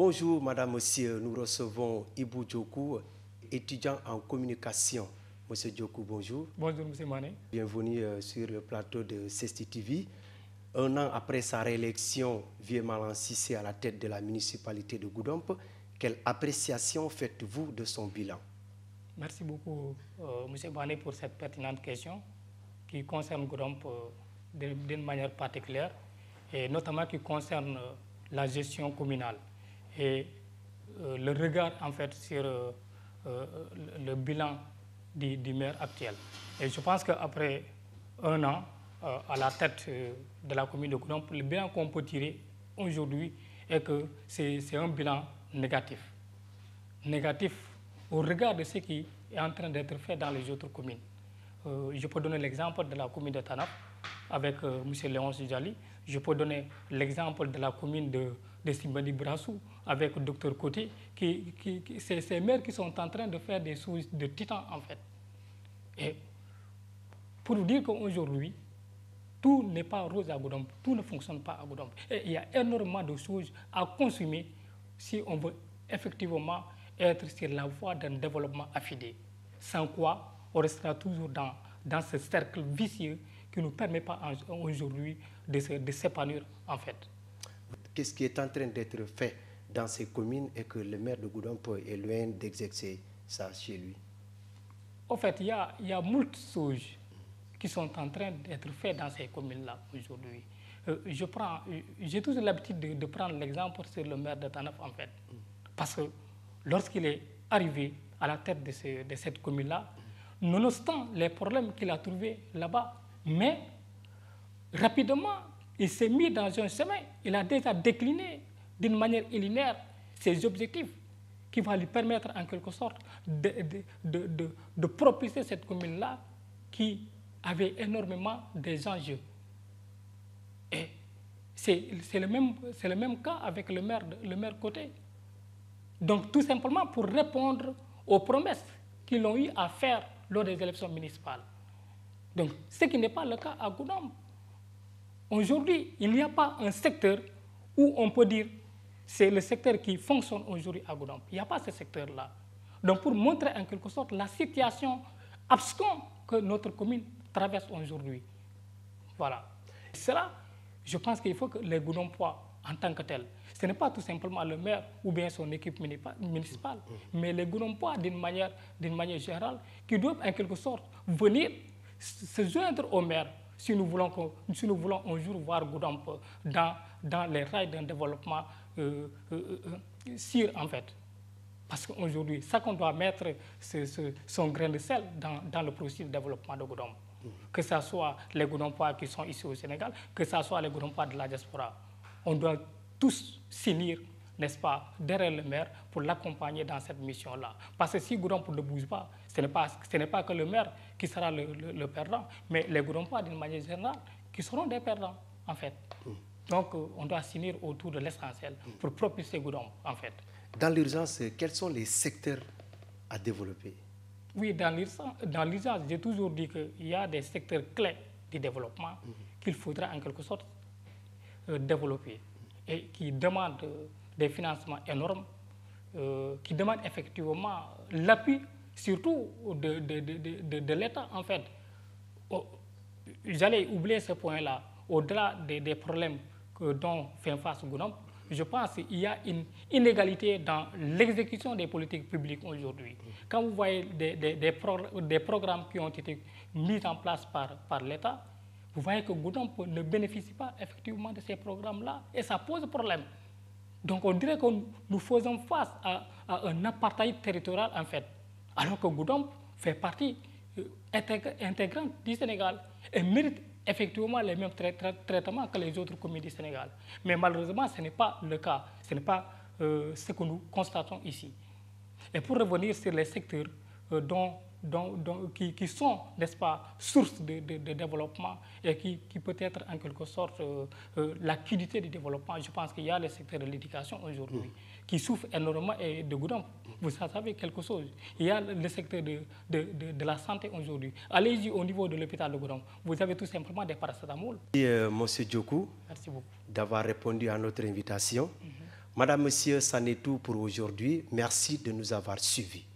Bonjour Madame, Monsieur, nous recevons Ibou Djokou, étudiant en communication. Monsieur Djokou, bonjour. Bonjour Monsieur Mané. Bienvenue sur le plateau de CESTI TV. Un an après sa réélection, Vieux Malang Cissé à la tête de la municipalité de Goudomp, quelle appréciation faites-vous de son bilan? Merci beaucoup Monsieur Mané pour cette pertinente question qui concerne Goudomp d'une manière particulière et notamment qui concerne la gestion communale et le regard en fait sur le bilan du maire actuel. Et je pense qu'après un an à la tête de la commune de Goudomp, le bilan qu'on peut tirer aujourd'hui est que c'est un bilan négatif. Négatif au regard de ce qui est en train d'être fait dans les autres communes. Je peux donner l'exemple de la commune de Tanap avec M. Léonce Djali. Je peux donner l'exemple de la commune de Simbani Brassou avec le Dr Côté. C'est ces maires qui sont en train de faire des choses de titan en fait. Et pour vous dire qu'aujourd'hui, tout n'est pas rose à Goudomp, tout ne fonctionne pas à Goudomp. Et il y a énormément de choses à consommer si on veut effectivement être sur la voie d'un développement affidé. Sans quoi, on restera toujours dans ce cercle vicieux qui ne nous permet pas aujourd'hui de s'épanouir en fait. Qu'est-ce qui est en train d'être fait dans ces communes et que le maire de Goudomp est loin d'exercer ça chez lui? En fait, il y a moult choses qui sont en train d'être faites dans ces communes-là aujourd'hui. J'ai toujours l'habitude de prendre l'exemple sur le maire de Tanaf en fait. Parce que lorsqu'il est arrivé à la tête de cette commune-là, nonobstant les problèmes qu'il a trouvés là-bas, mais rapidement, il s'est mis dans un chemin, il a déjà décliné d'une manière linéaire ses objectifs qui va lui permettre en quelque sorte de propulser cette commune-là qui avait énormément des enjeux. Et c'est le même cas avec le maire Côté. Donc tout simplement pour répondre aux promesses qu'ils ont eu à faire lors des élections municipales. Donc ce qui n'est pas le cas à Goudomp. Aujourd'hui, il n'y a pas un secteur où on peut dire c'est le secteur qui fonctionne aujourd'hui à Goudomp. Il n'y a pas ce secteur-là. Donc pour montrer en quelque sorte la situation abscons que notre commune traverse aujourd'hui. Voilà. Cela, je pense qu'il faut que les Goudompois, en tant que tels, ce n'est pas tout simplement le maire ou bien son équipe municipale, mais les Goudompois d'une manière générale, qui doivent en quelque sorte venir se joindre au maire si nous voulons un jour voir Goudomp dans les rails d'un développement sûr en fait. Parce qu'aujourd'hui, ça qu'on doit mettre son grain de sel dans le processus de développement de Goudomp. Que ce soit les Goudompois qui sont ici au Sénégal, que ce soit les Goudompois de la diaspora. On doit tous s'unir, n'est-ce pas, derrière le maire pour l'accompagner dans cette mission-là. Parce que si Goudomp ne bouge pas, ce n'est pas que le maire qui sera le perdant, mais les Goudompois d'une manière générale qui seront des perdants, en fait. Donc, on doit s'unir autour de l'essentiel pour propulser Goudomp, en fait. Dans l'urgence, quels sont les secteurs à développer? Oui, dans l'urgence, j'ai toujours dit qu'il y a des secteurs clés du développement qu'il faudra en quelque sorte développer et qui demandent des financements énormes, qui demandent effectivement l'appui surtout de l'État en fait. J'allais oublier ce point-là. Au-delà des problèmes dont fait face Goudomp, je pense qu'il y a une inégalité dans l'exécution des politiques publiques aujourd'hui. Quand vous voyez des programmes qui ont été mis en place par l'État, vous voyez que Goudomp ne bénéficie pas effectivement de ces programmes-là et ça pose problème. Donc on dirait que nous faisons face à un apartheid territorial en fait, alors que Goudomp fait partie intégrante du Sénégal et mérite effectivement les mêmes traitements que les autres communes du Sénégal. Mais malheureusement, ce n'est pas le cas. Ce n'est pas ce que nous constatons ici. Et pour revenir sur les secteurs qui sont, n'est-ce pas, source de développement et qui peut être en quelque sorte la quiddité du développement, je pense qu'il y a le secteur de l'éducation aujourd'hui qui souffre énormément et de Goudomp. Vous savez quelque chose. Il y a le secteur de la santé aujourd'hui. Allez-y au niveau de l'hôpital de Goudomp. Vous avez tout simplement des paracétamol. Merci, Monsieur Djokou, merci beaucoup d'avoir répondu à notre invitation. Madame, Monsieur, c'en est tout pour aujourd'hui. Merci de nous avoir suivis.